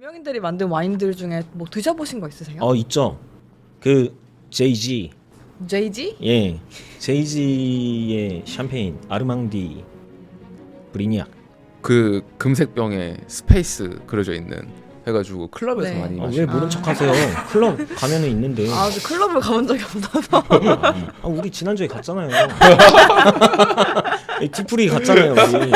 유명인들이 만든 와인들 중에 뭐 드셔보신 거 있으세요? 있죠. 그 JG. JG? 예. JG의 샴페인 아르망디 브리니악. 그 금색 병에 스페이스 그려져 있는 해가지고 클럽에서 네. 많이 왜 마시는. 모른 척하세요? 클럽 가면은 있는데. 저 클럽을 가본 적이 없어서. 우리 지난주에 갔잖아요. 디프리 갔잖아요, 우리.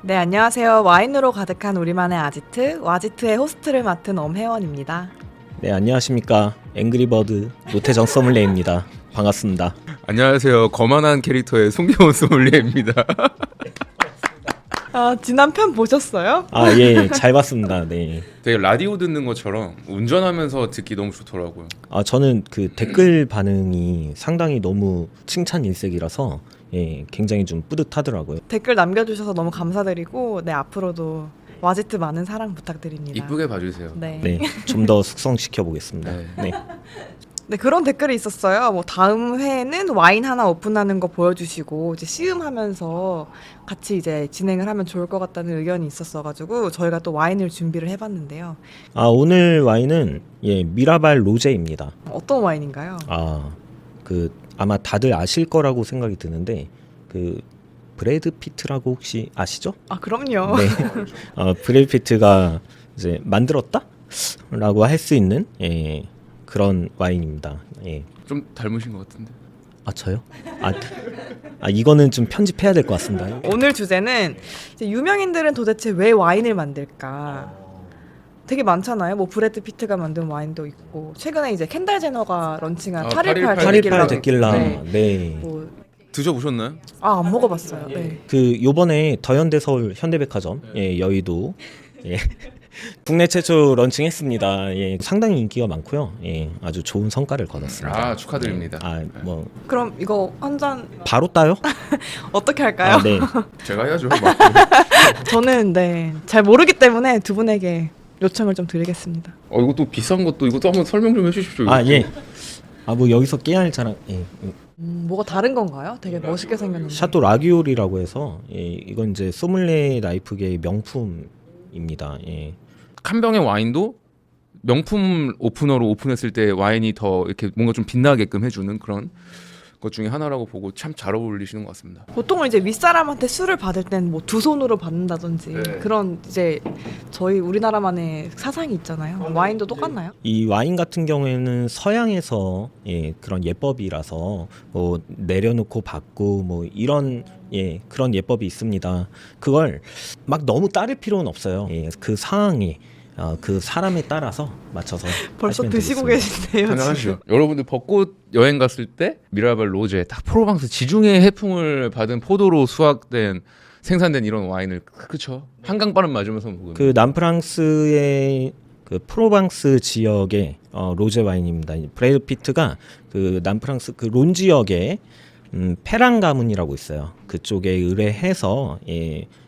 네, 안녕하세요. 와인으로 가득한 우리만의 아지트, 와지트의 호스트를 맡은 엄혜원입니다. 네, 안녕하십니까. 앵그리버드 노태정 소믈리에입니다. 반갑습니다. 안녕하세요. 거만한 캐릭터의 송경호 소믈리에입니다. 지난 편 보셨어요? 예, 잘 봤습니다. 네. 되게 라디오 듣는 것처럼 운전하면서 듣기 너무 좋더라고요. 저는 그 댓글 반응이 상당히 너무 칭찬 일색이라서 굉장히 좀 뿌듯하더라고요. 댓글 남겨주셔서 너무 감사드리고, 네, 앞으로도 와지트 많은 사랑 부탁드립니다. 이쁘게 봐주세요. 네. 네, 좀 더 숙성시켜 보겠습니다. 네. 네. 네, 그런 댓글이 있었어요. 뭐 다음 회에는 와인 하나 오픈하는 거 보여주시고 이제 시음하면서 같이 이제 진행을 하면 좋을 것 같다는 의견이 있었어가지고 저희가 또 와인을 준비를 해봤는데요. 오늘 와인은 미라발 로제입니다. 어떤 와인인가요? 아마 다들 아실 거라고 생각이 드는데 그 브래드 피트라고 혹시 아시죠? 그럼요. 네. 브래드 피트가 이제 만들었다라고 할 수 있는 그런 와인입니다. 예. 좀 닮으신 것 같은데. 저요? 이거는 좀 편집해야 될 것 같습니다. 오늘 주제는 이제 유명인들은 도대체 왜 와인을 만들까? 되게 많잖아요. 뭐 브래드 피트가 만든 와인도 있고 최근에 이제 켄달 제너가 런칭한 818 818 데킬라. 데킬라. 네. 네. 뭐, 드셔보셨나요? 안 먹어봤어요. 네. 그 요번에 더현대 서울 현대백화점 여의도 국내 최초 런칭했습니다. 상당히 인기가 많고요. 아주 좋은 성과를 거뒀습니다. 축하드립니다. 뭐 그럼 이거 한 잔 바로 따요? 어떻게 할까요? 네. 제가 해야죠. 저는 잘 모르기 때문에 두 분에게 요청을 좀 드리겠습니다. 이것도 비싼 것도 이것도 한번 설명 좀 해주십시오. 예. 뭐 여기서 깨알 자랑. 뭐가 다른 건가요? 되게 멋있게 생겼는데. 샤또 라기올이라고 해서 이건 이제 소믈리에 라이프계의 명품입니다. 한 병의 와인도 명품 오프너로 오픈했을 때 와인이 더 이렇게 뭔가 좀 빛나게끔 해주는 그런 것 중에 하나라고 보고 참 잘 어울리시는 것 같습니다. 보통은 이제 윗사람한테 술을 받을 땐 뭐 두 손으로 받는다든지 그런 이제 저희 우리나라만의 사상이 있잖아요. 와인도 똑같나요? 이 와인 같은 경우에는 서양에서 그런 예법이라서 뭐 내려놓고 받고 뭐 이런 그런 예법이 있습니다. 그걸 막 너무 따를 필요는 없어요. 그 상황이 그 사람에 따라서 맞춰서 벌써 하시면 드시고 되겠습니다. 계신데요. 당연하시죠. 여러분들 벚꽃 여행 갔을 때 미라발 로제 딱 프로방스 지중해 해풍을 받은 포도로 수확된 생산된 이런 와인을 그쵸 한강바람 맞으면서 먹으면 그 남프랑스의 그 프로방스 지역의 로제 와인입니다. 브래드 피트가 그 남프랑스 그 론 지역에 페랑 가문이라고 있어요. 그쪽에 의뢰해서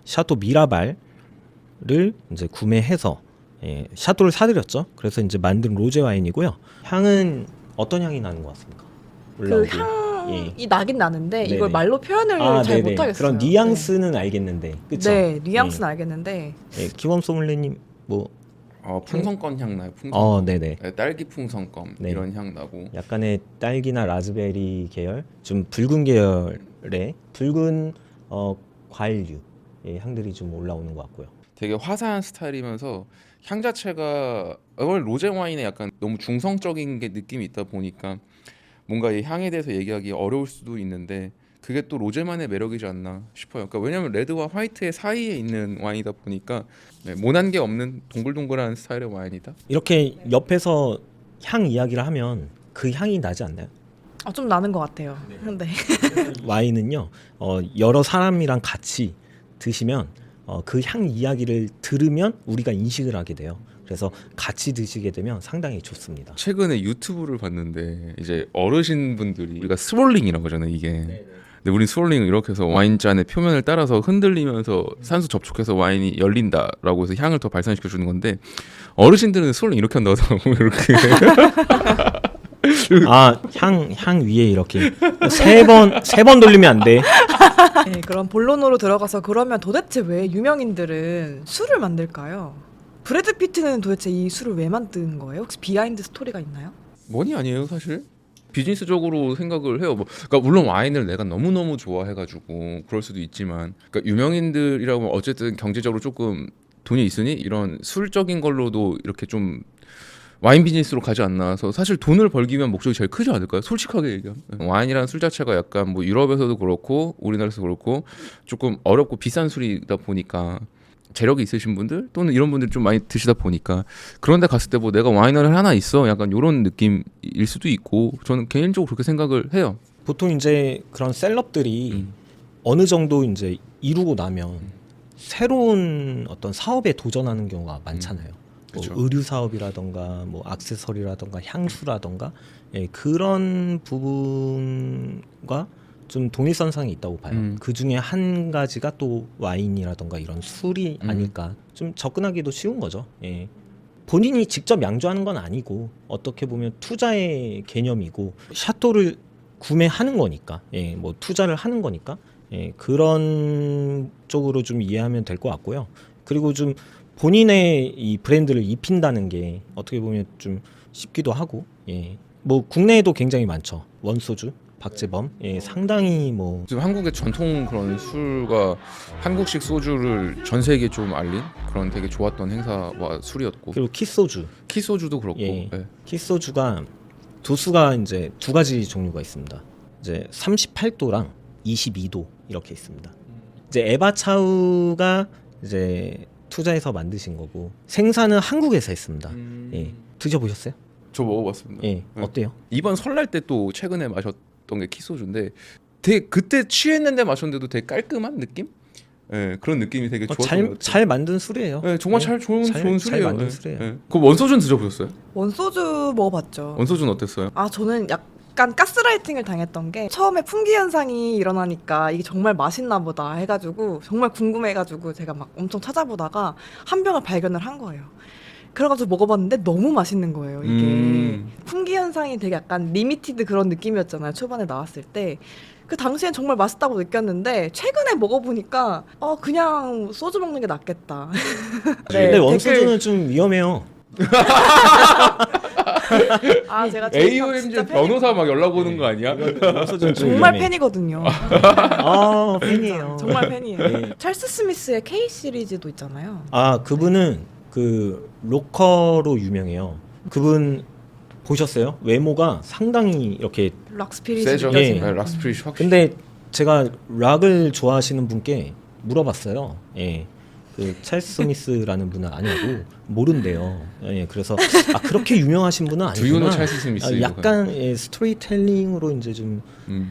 샤또 미라발을 이제 구매해서 샤도를 사들였죠. 그래서 이제 만든 로제 와인이고요. 향은 어떤 향이 나는 것 같습니까? 그 향이 나긴 나는데 네네. 이걸 말로 표현을 잘 네네. 못하겠어요. 그런 뉘앙스는 알겠는데, 그렇죠? 네, 뉘앙스는 알겠는데 김원 소믈리님 뭐 풍선껌 향 나요. 풍선껌. 네네. 딸기 풍선껌 네. 이런 향 나고 약간의 딸기나 라즈베리 계열, 좀 붉은 계열의 붉은 과일류 향들이 좀 올라오는 것 같고요. 되게 화사한 스타일이면서 향 자체가 원래 로제 와인에 약간 너무 중성적인 게 느낌이 있다 보니까 뭔가 이 향에 대해서 얘기하기 어려울 수도 있는데 그게 또 로제만의 매력이지 않나 싶어요. 그러니까 왜냐하면 레드와 화이트의 사이에 있는 와인이다 보니까 모난 게 없는 동글동글한 스타일의 와인이다. 이렇게 옆에서 향 이야기를 하면 그 향이 나지 않나요? 좀 나는 것 같아요. 네. 와인은요 여러 사람이랑 같이 드시면 그 향 이야기를 들으면 우리가 인식을 하게 돼요. 그래서 같이 드시게 되면 상당히 좋습니다. 최근에 유튜브를 봤는데 이제 어르신분들이 우리가 스월링이라고 하잖아요 이게. 근데 우리 스월링은 이렇게 해서 와인잔의 표면을 따라서 흔들리면서 산소 접촉해서 와인이 열린다라고 해서 향을 더 발산시켜 주는 건데 어르신들은 스월링 이렇게 한다고 하더라고요. 이렇게. 향 위에 이렇게 세 번 돌리면 안 돼. 네, 그럼 본론으로 들어가서 그러면 도대체 왜 유명인들은 술을 만들까요? 브래드 피트는 도대체 이 술을 왜 만든 거예요? 혹시 비하인드 스토리가 있나요? 뭐니 아니에요 사실. 비즈니스적으로 생각을 해요. 뭐, 그러니까 물론 와인을 내가 너무 너무 좋아해가지고 그럴 수도 있지만, 그러니까 유명인들이라고 하면 어쨌든 경제적으로 조금 돈이 있으니 이런 술적인 걸로도 이렇게 좀 와인 비즈니스로 가지 않나서 사실 돈을 벌기 위한 목적이 제일 크지 않을까요? 솔직하게 얘기하면 와인이라는 술 자체가 약간 뭐 유럽에서도 그렇고 우리나라에서도 그렇고 조금 어렵고 비싼 술이다 보니까 재력이 있으신 분들 또는 이런 분들이 좀 많이 드시다 보니까 그런데 갔을 때 뭐 내가 와이너리 하나 있어 약간 이런 느낌일 수도 있고 저는 개인적으로 그렇게 생각을 해요. 보통 이제 그런 셀럽들이 어느 정도 이제 이루고 나면 새로운 어떤 사업에 도전하는 경우가 많잖아요. 뭐 그쵸. 의류 사업이라던가 뭐 액세서리라던가 향수라던가 그런 부분과 좀 동일선상이 있다고 봐요. 그 중에 한 가지가 또 와인이라던가 이런 술이 아닐까. 좀 접근하기도 쉬운 거죠. 예. 본인이 직접 양조하는 건 아니고 어떻게 보면 투자의 개념이고 샤또를 구매하는 거니까, 뭐 투자를 하는 거니까, 그런 쪽으로 좀 이해하면 될 것 같고요. 그리고 좀 본인의 이 브랜드를 입힌다는 게 어떻게 보면 좀 쉽기도 하고, 뭐 국내에도 굉장히 많죠. 원소주, 박재범, 상당히 뭐 지금 한국의 전통 그런 술과 한국식 소주를 전 세계에 좀 알린 그런 되게 좋았던 행사와 술이었고 그리고 키소주, 키소주도 그렇고 예. 예. 키소주가 도수가 이제 두 가지 종류가 있습니다. 이제 38도랑 22도 이렇게 있습니다. 이제 에바차우가 이제 투자해서 만드신 거고 생산은 한국에서 했습니다. 예. 드셔보셨어요? 저 먹어봤습니다. 예. 어때요? 이번 설날 때 또 최근에 마셨던 게 키소주인데 되게 그때 취했는데 마셨는데도 되게 깔끔한 느낌? 예, 그런 느낌이 되게 좋았던 것 같아요. 잘 만든 술이에요. 예, 정말 예. 좋은 잘 술이에요. 만든 예. 술이에요. 예. 그 원소주는 드셔보셨어요? 원소주 먹어봤죠. 원소주는 어땠어요? 아, 저는 약간 가스라이팅을 당했던 게 처음에 풍기 현상이 일어나니까 이게 정말 맛있나 보다 해가지고 정말 궁금해가지고 제가 막 엄청 찾아보다가 한 병을 발견을 한 거예요. 그래가지고 먹어봤는데 너무 맛있는 거예요. 이게 풍기 현상이 되게 약간 리미티드 그런 느낌이었잖아요. 초반에 나왔을 때. 그 당시엔 정말 맛있다고 느꼈는데 최근에 먹어보니까 그냥 소주 먹는 게 낫겠다. 근데 원소주는 좀 위험해요. 아, 제가 AOMG 진짜 변호사 막 연락 오는 거 아니야? 원소주는 좀 정말 위험해. 팬이거든요. 팬이에요. 정말 팬이에요. 네. 찰스 스미스의 K 시리즈도 있잖아요. 그분은 그 로커로 유명해요. 그분 보셨어요? 외모가 상당히 이렇게. 락 스피릿이 세죠. 예. 네, 락스프릿이 확실히. 근데 제가 락을 좋아하시는 분께 물어봤어요. 그 찰스 스미스라는 분은 아니고 모른대요. 그래서 그렇게 유명하신 분은 아니구나. 두유노 찰스 스미스. 약간 스토리텔링으로 이제 좀 음.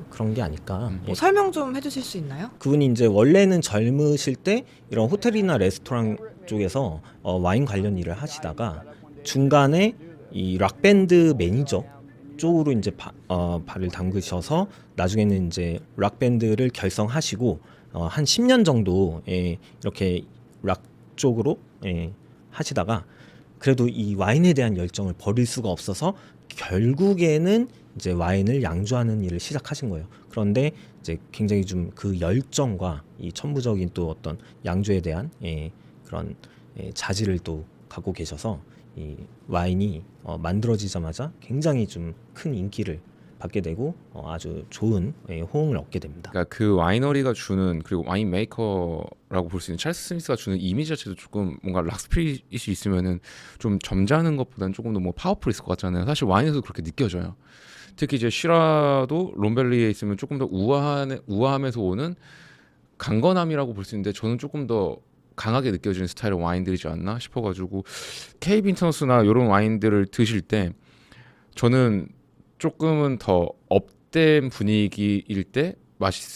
그런 게 아닐까. 뭐 설명 좀 해주실 수 있나요? 그분이 이제 원래는 젊으실 때 이런 호텔이나 레스토랑 쪽에서 와인 관련 일을 하시다가 중간에 이 락 밴드 매니저 쪽으로 이제 발을 담그셔서 나중에는 이제 락 밴드를 결성하시고 한 10년 정도 이렇게 락 쪽으로 하시다가 그래도 이 와인에 대한 열정을 버릴 수가 없어서 결국에는 이제 와인을 양조하는 일을 시작하신 거예요. 그런데 이제 굉장히 좀 그 열정과 이 천부적인 또 어떤 양조에 대한 그런 자질을 또 갖고 계셔서 이 와인이 만들어지자마자 굉장히 좀 큰 인기를 받게 되고 아주 좋은 호응을 얻게 됩니다. 그러니까 그 와이너리가 주는 그리고 와인 메이커라고 볼 수 있는 찰스 스미스가 주는 이미지 자체도 조금 뭔가 락스피릿이 있으면은 좀 점잖은 것보다는 조금 더 뭐 파워풀했을 것 같잖아요. 사실 와인에서도 그렇게 느껴져요. 특히 이제 시라도 롬벨리에 있으면 조금 더 우아함에서 오는 강건함이라고 볼 수 있는데 저는 조금 더 강하게 느껴지는 스타일의 와인들이지 않나 싶어가지고 케이 빈터스나 이런 와인들을 드실 때 저는 조금은 더 업된 분위기일 때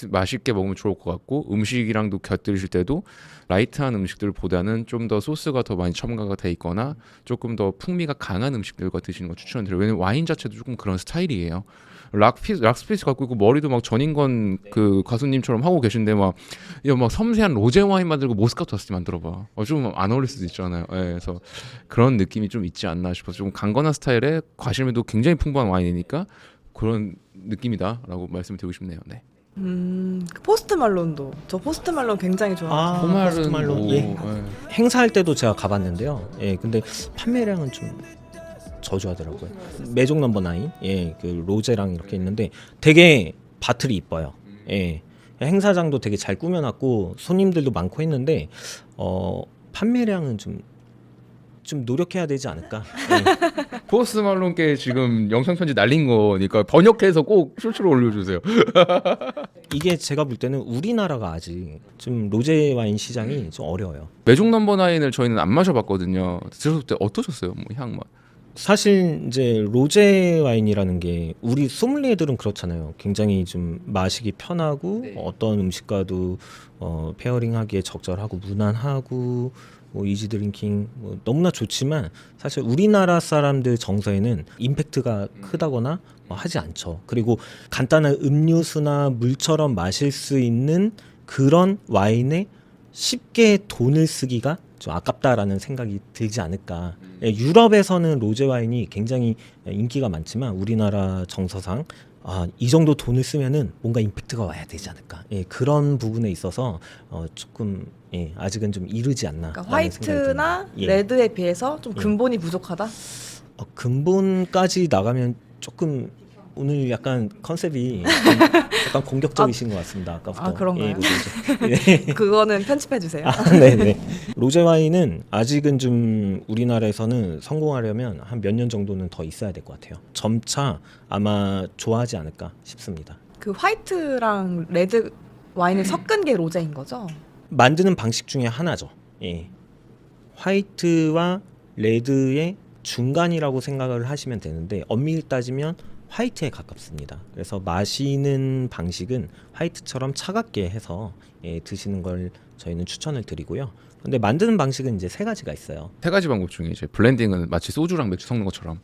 맛있게 먹으면 좋을 것 같고 음식이랑도 곁들이실 때도 라이트한 음식들보다는 좀 더 소스가 더 많이 첨가가 돼 있거나 조금 더 풍미가 강한 음식들과 드시는 거 추천드려요. 왜냐면 와인 자체도 조금 그런 스타일이에요. 락스페이스 갖고 있고 머리도 막 전인권 그 가수님처럼 하고 계신데 막 섬세한 로제 와인 만들고 모스카토 아스티 만들어봐. 좀 안 어울릴 수도 있잖아요. 예, 그래서 그런 느낌이 좀 있지 않나 싶어서 좀 강건한 스타일의 과실미도 굉장히 풍부한 와인이니까 그런 느낌이다라고 말씀을 드리고 싶네요. 네. 그 포스트 말론도 저 포스트 말론 굉장히 좋아해요. 포스트 말론, 예. 행사할 때도 제가 가봤는데요. 예, 근데 판매량은 좀 저조하더라고요. 매종 넘버 9, 예, 그 로제랑 이렇게 있는데 되게 바틀이 이뻐요. 예, 행사장도 되게 잘 꾸며놨고 손님들도 많고 했는데 판매량은 좀 노력해야 되지 않을까. 예. 포스트 말론께 지금 영상 편지 날린 거니까 번역해서 꼭 쇼츠로 올려주세요. 이게 제가 볼 때는 우리나라가 아직 좀 로제 와인 시장이 좀 어려워요. 매종 넘버 9을 저희는 안 마셔봤거든요. 드셨을 때 어떠셨어요? 뭐 향 맛. 사실 이제 로제 와인이라는 게 우리 소믈리에들은 그렇잖아요. 굉장히 좀 마시기 편하고 어떤 음식과도 페어링하기에 적절하고 무난하고 뭐 이지 드링킹 뭐 너무나 좋지만 사실 우리나라 사람들 정서에는 임팩트가 크다거나 하지 않죠. 그리고 간단한 음료수나 물처럼 마실 수 있는 그런 와인에 쉽게 돈을 쓰기가 좀 아깝다라는 생각이 들지 않을까. 예, 유럽에서는 로제 와인이 굉장히 인기가 많지만 우리나라 정서상 이 정도 돈을 쓰면은 뭔가 임팩트가 와야 되지 않을까. 예, 그런 부분에 있어서 조금 아직은 좀 이르지 않나. 그러니까 화이트나 레드에 비해서 좀 근본이 부족하다. 근본까지 나가면 조금 오늘 약간 컨셉이 약간 공격적이신 것 같습니다. 아까부터. 그런가요? 네. 그거는 편집해 주세요. 네네. 로제 와인은 아직은 좀 우리나라에서는 성공하려면 한 몇 년 정도는 더 있어야 될 것 같아요. 점차 아마 좋아하지 않을까 싶습니다. 그 화이트랑 레드 와인을 섞은 게 로제인 거죠? 만드는 방식 중에 하나죠. 예. 화이트와 레드의 중간이라고 생각을 하시면 되는데 엄밀히 따지면 화이트에 가깝습니다. 그래서 마시는 방식은 화이트처럼 차갑게 해서 드시는 걸 저희는 추천을 드리고요. 근데 만드는 방식은 이제 3가지가 있어요. 3가지 방법 중에 이제 블렌딩은 마치 소주랑 맥주 섞는 것처럼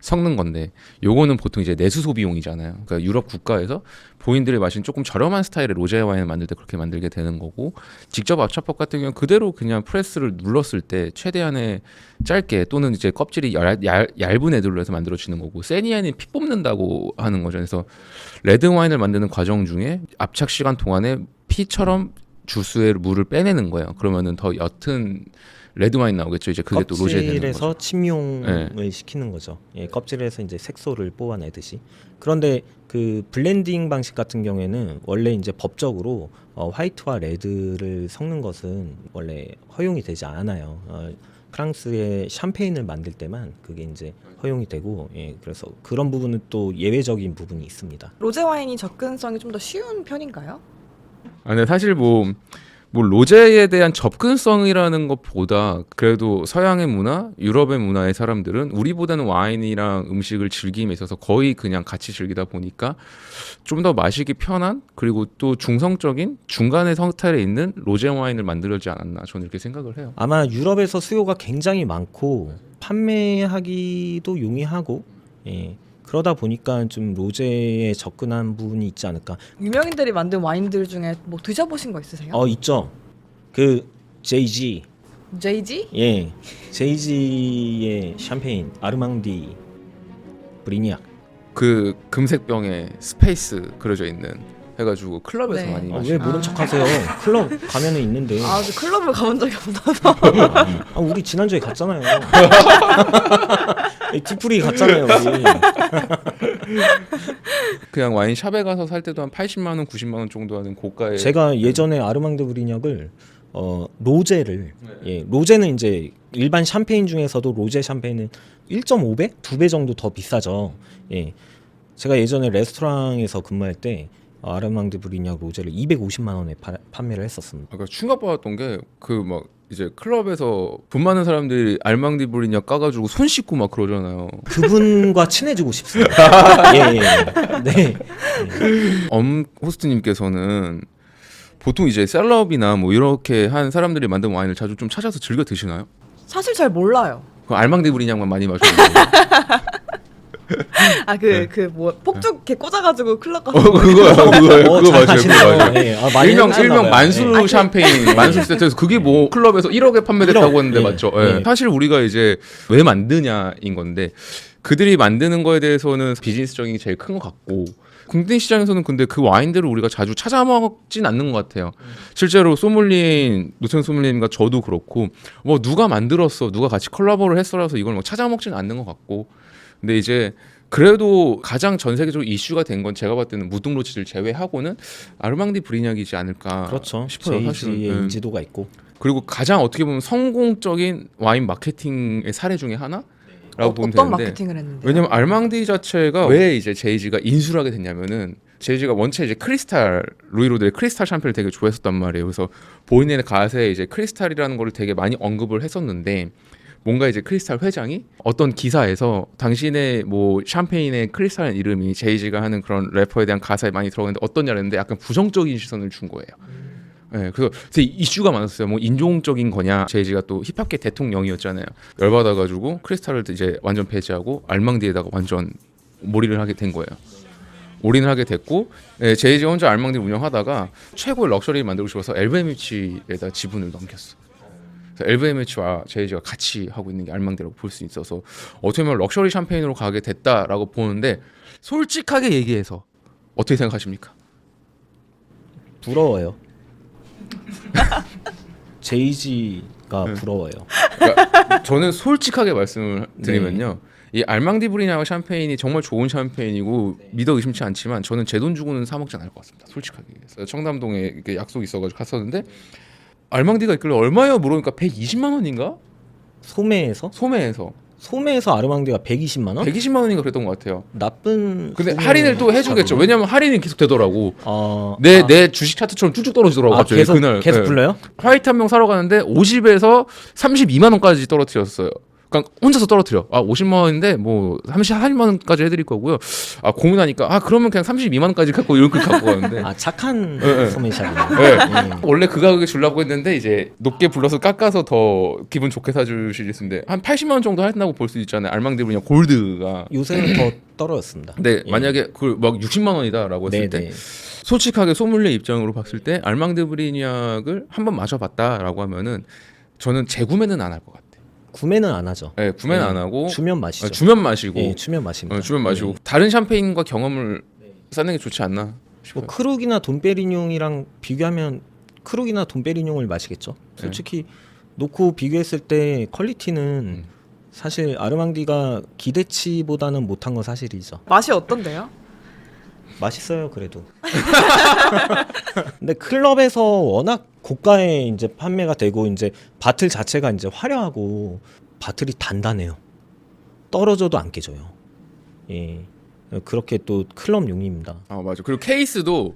섞는 건데 요거는 보통 이제 내수 소비용이잖아요. 그러니까 유럽 국가에서 본인들이 마신 조금 저렴한 스타일의 로제 와인을 만들 때 그렇게 만들게 되는 거고 직접 압착법 같은 경우는 그대로 그냥 프레스를 눌렀을 때 최대한의 짧게 또는 이제 껍질이 얇은 애들로 해서 만들어지는 거고 세니아는 피 뽑는다고 하는 거죠. 그래서 레드 와인을 만드는 과정 중에 압착 시간 동안에 피처럼 주스의 물을 빼내는 거예요. 그러면은 더 옅은 레드 와인 나오겠죠. 이제 그게 또 로제 되는 거죠. 껍질에서 침용을 시키는 거죠. 예, 껍질에서 이제 색소를 뽑아내듯이. 그런데 그 블렌딩 방식 같은 경우에는 원래 이제 법적으로 화이트와 레드를 섞는 것은 원래 허용이 되지 않아요. 프랑스의 샴페인을 만들 때만 그게 이제 허용이 되고, 그래서 그런 부분은 또 예외적인 부분이 있습니다. 로제 와인이 접근성이 좀 더 쉬운 편인가요? 근데 사실 뭐 로제에 대한 접근성이라는 것보다 그래도 서양의 문화, 유럽의 문화의 사람들은 우리보다는 와인이랑 음식을 즐김에 있어서 거의 그냥 같이 즐기다 보니까 좀 더 마시기 편한 그리고 또 중성적인 중간의 스타일에 있는 로제 와인을 만들지 않았나 저는 이렇게 생각을 해요. 아마 유럽에서 수요가 굉장히 많고 판매하기도 용이하고 그러다 보니까 좀 로제에 접근한 부분이 있지 않을까. 유명인들이 만든 와인들 중에 뭐 드셔보신 거 있으세요? 있죠. 그 JG. JG? 예. JG의 샴페인 아르망디 브리니악. 그 금색 병에 스페이스 그려져 있는 해가지고 클럽에서 네. 많이 왜 마시는. 모른 척하세요? 클럽 가면은 있는데. 저 클럽을 가본 적이 없어서. 우리 지난주에 갔잖아요. 디프리 갔잖아요. 우리. 그냥 와인샵에 가서 살 때도 한 80만 원, 90만 원 정도 하는 고가의. 제가 예전에 아르망드 브리니악을 로제를 로제는 이제 일반 샴페인 중에서도 로제 샴페인은 1.5배, 2배 정도 더 비싸죠. 제가 예전에 레스토랑에서 근무할 때 아르망드 브리니악 로제를 250만 원에 판매를 했었습니다. 그러니까 충격받았던 게 그 막 이제 클럽에서 돈 많은 사람들이 알망디 브리니악 까가지고 손 씻고 막 그러잖아요. 그분과 친해지고 싶습니다. 네. 호스트님께서는 보통 이제 셀럽이나 뭐 이렇게 한 사람들이 만든 와인을 자주 좀 찾아서 즐겨 드시나요? 사실 잘 몰라요. 그 알망디 브리니악만 많이 마시는 거예요. 그 뭐 폭죽 이렇게 꽂아가지고 클럽 가서 그거야. 그거 맞아요. 잘 그거 맞아요. 예, 많이 일명 해보셨나 봐요. 만수 예. 샴페인, 만수 세트에서 그게 뭐 클럽에서 1억에 판매됐다고 1억, 했는데 예. 맞죠? 예. 예. 사실 우리가 이제 왜 만드냐인 건데 그들이 만드는 거에 대해서는 비즈니스적인 게 제일 큰 것 같고 국내 시장에서는 근데 그 와인들을 우리가 자주 찾아 먹진 않는 것 같아요. 실제로 소믈리에인 노천 소믈리에님과 저도 그렇고 뭐 누가 만들었어, 누가 같이 콜라보를 했어라서 이걸 뭐 찾아 먹진 않는 것 같고 근데 이제 그래도 가장 전 세계적으로 이슈가 된 건 제가 봤을 때는 무등로치를 제외하고는 아르망디 브리냑이지 않을까 그렇죠. 싶어요. 제이지의 사실은. 인지도가 있고. 그리고 가장 어떻게 보면 성공적인 와인 마케팅의 사례 중에 하나라고 보면 어떤 되는데 마케팅을 했는데? 왜냐면 알망디 자체가 왜 이제 제이지가 인수를 하게 됐냐면은 제이지가 원체 이제 크리스탈 루이로드의 크리스탈 샴페인을 되게 좋아했었단 말이에요. 그래서 보이는 가세에 이제 크리스탈이라는 거를 되게 많이 언급을 했었는데 뭔가 이제 크리스탈 회장이 어떤 기사에서 당신의 뭐 샴페인의 크리스탈 이름이 제이지가 하는 그런 래퍼에 대한 가사에 많이 들어가는데 어떠냐를 했는데 약간 부정적인 시선을 준 거예요. 네, 그래서 되게 이슈가 많았어요. 뭐 인종적인 거냐. 제이지가 또 힙합계 대통령이었잖아요. 열받아가지고 크리스탈을 이제 완전 배제하고 알망디에다가 완전 몰입을 하게 된 거예요. 올인을 하게 됐고 제이지 혼자 알망디를 운영하다가 최고의 럭셔리를 만들고 싶어서 LVMH에다 지분을 넘겼어. LVMH와 제이지가 같이 하고 있는 게 알망디라고 볼 수 있어서 어떻게 보면 럭셔리 샴페인으로 가게 됐다라고 보는데 솔직하게 얘기해서 어떻게 생각하십니까? 부러워요. 제이지가 부러워요. 그러니까 저는 솔직하게 말씀을 드리면요. 이 알망디 브리냐와 샴페인이 정말 좋은 샴페인이고 믿어 의심치 않지만 저는 제 돈 주고는 사 먹지 않을 것 같습니다. 솔직하게 얘기해서 청담동에 이렇게 약속이 있어가지고 갔었는데 알망디가 있길래 얼마예요? 물어보니까 120만 원인가? 소매에서 소매에서 아르망디가 120만 원? 120만 원인가 그랬던 것 같아요. 나쁜. 근데 소매 할인을 또 해주겠죠. 샵이네. 왜냐면 할인이 계속 되더라고. 어, 내 주식 차트처럼 쭉쭉 떨어지더라고. 갑자기 계속 그날 계속 예. 불러요? 화이트 한 명 사러 가는데 50에서 32만 원까지 떨어뜨렸어요. 그러니까 혼자서 떨어뜨려. 50만 원인데 뭐 34만 원까지 해드릴 거고요. 고민하니까 그러면 그냥 32만 원까지 갖고 이렇게 갖고 가는데. 착한 예. 소매샵이네. 네. 원래 그 가격에 주려고 했는데 이제 높게 불러서 깎아서 더 기분 좋게 사주시겠는데 한 80만 원 정도 한다고 볼 수 있잖아요. 알망디 그냥 골드가. 요새는 더 떨어졌습니다. 근데 예. 만약에 그 막 60만 원이다라고 했을 때 네네. 솔직하게 소믈리에 입장으로 봤을 때 알망드 브리니악을 한번 마셔봤다라고 하면은 저는 재구매는 안 할 것 같아. 구매는 안 하죠. 네, 구매는 예. 안 하고 주면 마시죠. 주면 마시고 예, 주면 마십니다. 주면 마시고 예. 다른 샴페인과 경험을 쌓는 게 좋지 않나 싶어요. 뭐 크룩이나 돈페리뇽이랑 비교하면 크룩이나 돈페리뇽을 마시겠죠. 솔직히 놓고 비교했을 때 퀄리티는 사실 아르망디가 기대치보다는 못한 건 사실이죠. 맛이 어떤데요? 맛있어요, 그래도. 근데 클럽에서 워낙 고가에 이제 판매가 되고 이제 바틀 자체가 이제 화려하고 바틀이 단단해요. 떨어져도 안 깨져요. 예. 그렇게 또 클럽용입니다. 맞아. 그리고 케이스도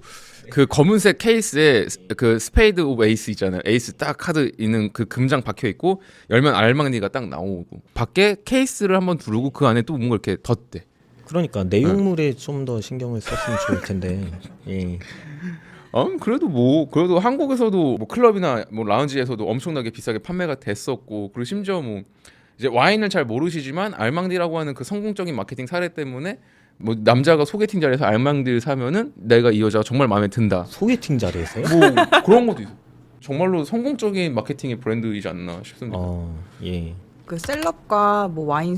그 검은색 케이스에 그 스페이드 오브 에이스 있잖아요. 에이스 딱 카드 있는 그 금장 박혀 있고 열면 알망디가 딱 나오고 밖에 케이스를 한번 두르고 그 안에 또 뭔가 이렇게 덧대. 그러니까 내용물에 좀 더 신경을 썼으면 좋을 텐데. 예. 그래도 한국에서도 뭐 클럽이나 뭐 라운지에서도 엄청나게 비싸게 판매가 됐었고 그리고 심지어 뭐 이제 와인을 잘 모르시지만 알망디라고 하는 그 성공적인 마케팅 사례 때문에 뭐 남자가 소개팅 자리에서 알망디를 사면은 내가 이 여자가 정말 마음에 든다. 소개팅 자리에서요? 뭐 그런 것도 있어. 정말로 성공적인 마케팅의 브랜드이지 않나 싶습니다. 예. 그 셀럽과 뭐 와인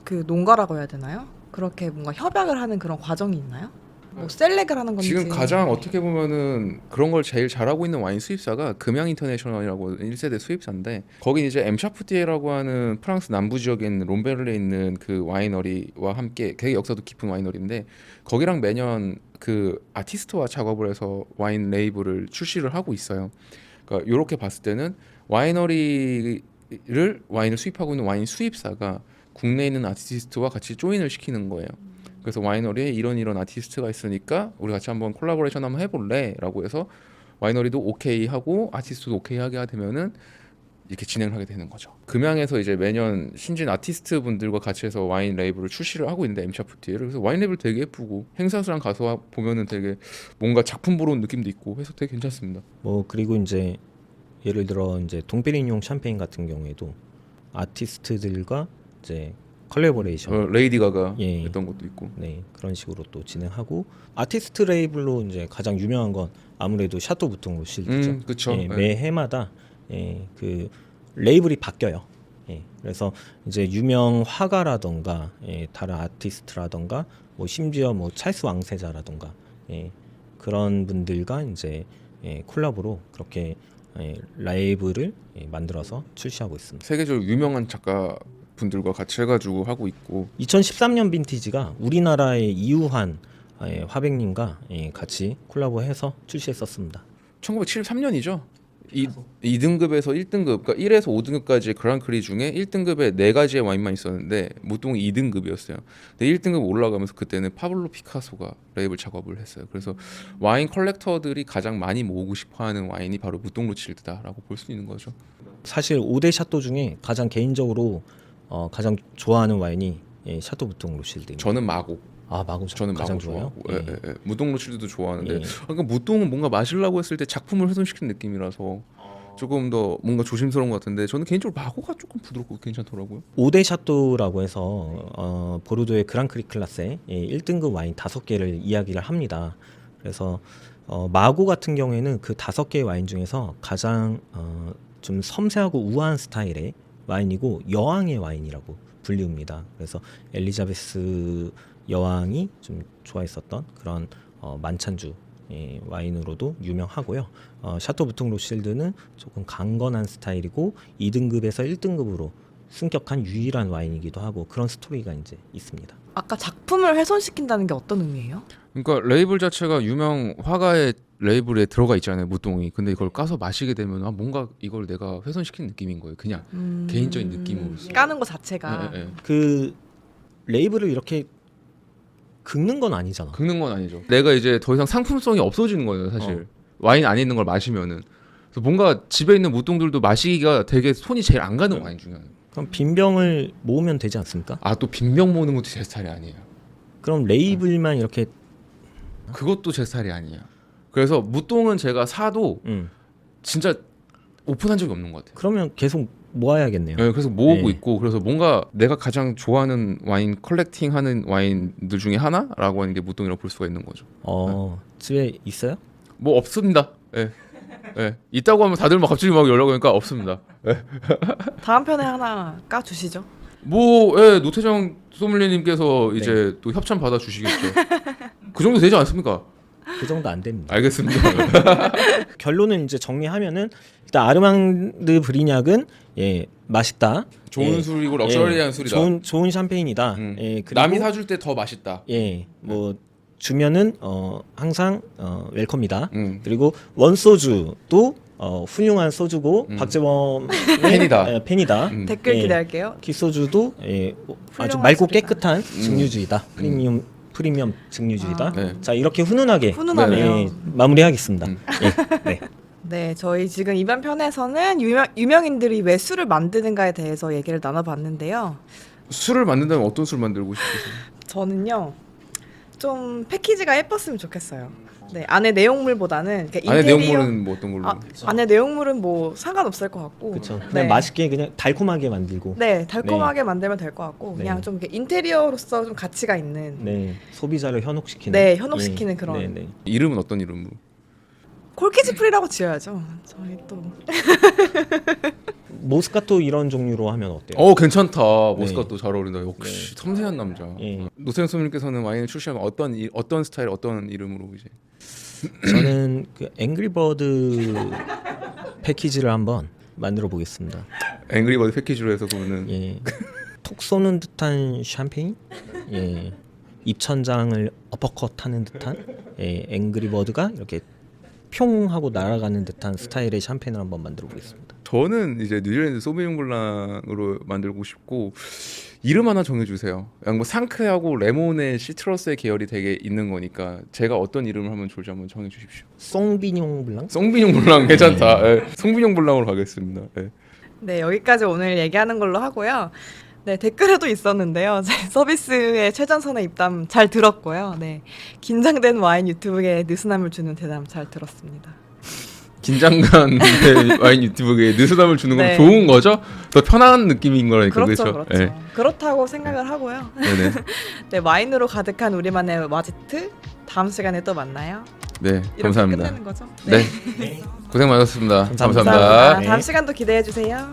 그 농가라고 해야 되나요? 그렇게 뭔가 협약을 하는 그런 과정이 있나요? 뭐 셀렉을 하는 건지. 지금 가장 어떻게 보면은 그런 걸 제일 잘하고 있는 와인 수입사가 금양 인터내셔널이라고 1세대 수입사인데 거긴 이제 엠샤프티에라고 하는 프랑스 남부 지역에 있는 롬베르에 있는 그 와이너리와 함께 되게 역사도 깊은 와이너리인데 거기랑 매년 그 아티스트와 작업을 해서 와인 레이블을 출시를 하고 있어요. 그러니까 이렇게 봤을 때는 와이너리를 와인을 수입하고 있는 와인 수입사가 국내에 있는 아티스트와 같이 조인을 시키는 거예요. 그래서 와이너리에 이런 아티스트가 있으니까 우리 같이 한번 콜라보레이션 한번 해볼래? 라고 해서 와이너리도 오케이 하고 아티스트도 오케이 하게 되면은 이렇게 진행을 하게 되는 거죠. 금양에서 이제 매년 신진 아티스트 분들과 같이 해서 와인 레이블을 출시를 하고 있는데 엠샤프티에를. 그래서 와인 레이블 되게 예쁘고 행사수랑 가서 보면은 되게 뭔가 작품 보러 온 느낌도 있고 해서 되게 괜찮습니다. 뭐 그리고 이제 예를 들어 이제 동페리뇽 샴페인 같은 경우에도 아티스트들과 이제 컬래버레이션 레이디 가가 예. 했던 것도 있고. 네, 그런 식으로 또 진행하고 아티스트 레이블로 이제 가장 유명한 건 아무래도 샤또 부통 로실드죠. 그쵸. 예, 예. 매 해마다 그 레이블이 바뀌어요. 그래서 이제 유명 화가라던가 다른 아티스트라던가 뭐 심지어 뭐 찰스 왕세자라던가 그런 분들과 이제 콜라보로 그렇게 라이브를 만들어서 출시하고 있습니다. 세계적으로 유명한 작가 분들과 같이 해가지고 하고 있고. 2013년 빈티지가 우리나라의 이우환 화백님과 같이 콜라보해서 출시했었습니다. 1973년이죠. 2등급에서 1등급, 그러니까 1에서 5등급까지 그랑크리 중에 1등급에 4가지의 와인만 있었는데 무통이 2등급이었어요. 근데 1등급 올라가면서 그때는 파블로 피카소가 레이블 작업을 했어요. 그래서 와인 컬렉터들이 가장 많이 모으고 싶어하는 와인이 바로 무통 로칠드다라고 볼 수 있는 거죠. 사실 5대 샤또 중에 가장 개인적으로 가장 좋아하는 와인이 샤또 부통 로실드입니다. 저는 마고. 마고 저는 가장 마고 좋아요. 좋아하고 무통 로칠드도 좋아하는데 예. 그러니까 무통은 뭔가 마시려고 했을 때 작품을 훼손시키는 느낌이라서 조금 더 뭔가 조심스러운 것 같은데 저는 개인적으로 마고가 조금 부드럽고 괜찮더라고요. 5대 샤또라고 해서 보르도의 그랑크리 클라스의 1등급 와인 5개를 이야기를 합니다. 그래서 마고 같은 경우에는 그 5개의 와인 중에서 가장 좀 섬세하고 우아한 스타일의 와인이고 여왕의 와인이라고 불리웁니다. 그래서 엘리자베스 여왕이 좀 좋아했었던 그런 만찬주 와인으로도 유명하고요. 샤또 부통 로실드는 조금 강건한 스타일이고 2등급에서 1등급으로 승격한 유일한 와인이기도 하고 그런 스토리가 이제 있습니다. 아까 작품을 훼손시킨다는 게 어떤 의미예요? 그러니까 레이블 자체가 유명 화가의 레이블에 들어가 있잖아요, 무통이. 근데 이걸 까서 마시게 되면 뭔가 이걸 내가 훼손시키는 느낌인 거예요. 그냥 개인적인 느낌으로서. 까는 거 자체가. 그 레이블을 이렇게 긁는 건 아니잖아. 긁는 건 아니죠. 내가 이제 더 이상 상품성이 없어지는 거예요, 사실. 와인 안에 있는 걸 마시면은. 그래서 뭔가 집에 있는 무통들도 마시기가 되게 손이 제일 안 가는 와인 중에 하나예요. 그럼 빈병을 모으면 되지 않습니까? 또 빈병 모으는 것도 제 스타일이 아니에요. 그럼 레이블만 이렇게 그것도 제 스타일이 아니에요. 그래서 무통은 제가 사도 진짜 오픈한 적이 없는 것 같아요. 그러면 계속 모아야겠네요. 네, 그래서 모으고 네. 있고 그래서 뭔가 내가 가장 좋아하는 와인 컬렉팅하는 와인들 중에 하나라고 하는 게 무통이라고 볼 수가 있는 거죠. 집에 있어요? 뭐 없습니다. 예. 예. 있다고 하면 다들 막 갑자기 막 연락 오니까 없습니다. 다음 편에 하나 까 주시죠. 노태정 소믈리에님께서 이제 또 협찬 받아 주시겠죠. 그 정도 되지 않습니까? 그 정도 안 됩니다. 알겠습니다. 결론은 이제 정리하면은 일단 아르망드 브리냑은 맛있다. 좋은 술이고 럭셔리한 술이다. 좋은 샴페인이다. 그리고 남이 사줄 때 더 맛있다. 뭐 주면은 항상 웰컴이다. 그리고 원소주도 훌륭한 소주고 박재범 팬이다. 댓글 기대할게요. 키소주도 아주 훌륭한 맑고 술이다. 깨끗한 증류주이다. 프리미엄 증류주이다. 네. 자 이렇게 훈훈하게 훈훈하네요. 마무리하겠습니다. 네. 네, 저희 지금 이번 편에서는 유명인들이 왜 술을 만드는가에 대해서 얘기를 나눠봤는데요. 술을 만든다면 어떤 술 만들고 싶으세요? 저는요, 좀 패키지가 예뻤으면 좋겠어요. 네, 안에 내용물보다는 그러니까 안에 인테리어. 내용물은 뭐 어떤 걸로? 안에 내용물은 뭐 상관없을 것 같고. 그렇죠. 그냥 네. 맛있게 그냥 달콤하게 만들고. 네, 달콤하게 만들면 될 것 같고 네. 그냥 좀 이렇게 인테리어로서 좀 가치가 있는. 네, 소비자를 현혹시키는. 네, 현혹시키는 그런. 네, 네. 이름은 어떤 이름으로? 콜키지 프리라고 지어야죠. 저희 또. 모스카토 이런 종류로 하면 어때요? 괜찮다. 모스카토 잘 어울린다. 역시 섬세한 남자. 예. 노태정 소믈리님께서는 와인을 출시하면 어떤 스타일, 어떤 이름으로 이제? 저는 그 앵그리버드 패키지를 한번 만들어 보겠습니다. 앵그리버드 패키지로 해서 그러면은 톡 쏘는 듯한 샴페인, 입천장을 어퍼컷하는 듯한 앵그리버드가 이렇게 평 하고 날아가는 듯한 스타일의 샴페인을 한번 만들어 보겠습니다. 저는 이제 뉴질랜드 소비뇽 블랑으로 만들고 싶고 이름 하나 정해주세요. 그냥 뭐 상크하고 레몬의 시트러스의 계열이 되게 있는 거니까 제가 어떤 이름을 하면 좋을지 한번 정해주십시오. 송비뇽 블랑? 송비뇽 블랑 괜찮다. 송비뇽 블랑으로 가겠습니다. 네, 여기까지 오늘 얘기하는 걸로 하고요. 네, 댓글에도 있었는데요. 제 서비스의 최전선의 입담 잘 들었고요. 네, 긴장된 와인 유튜브에 느슨함을 주는 대담 잘 들었습니다. 긴장감 와인 유튜브에 느슨함을 주는 건 네. 좋은 거죠? 더 편한 느낌인 거니까 그렇죠, 그렇죠? 그렇죠. 네. 그렇다고 생각을 하고요. 네네. 네, 와인으로 가득한 우리만의 와지트 다음 시간에 또 만나요. 네, 이렇게 감사합니다. 끝내는 거죠? 네, 고생 많으셨습니다. 감사합니다. 감사합니다. 네. 다음 시간도 기대해 주세요.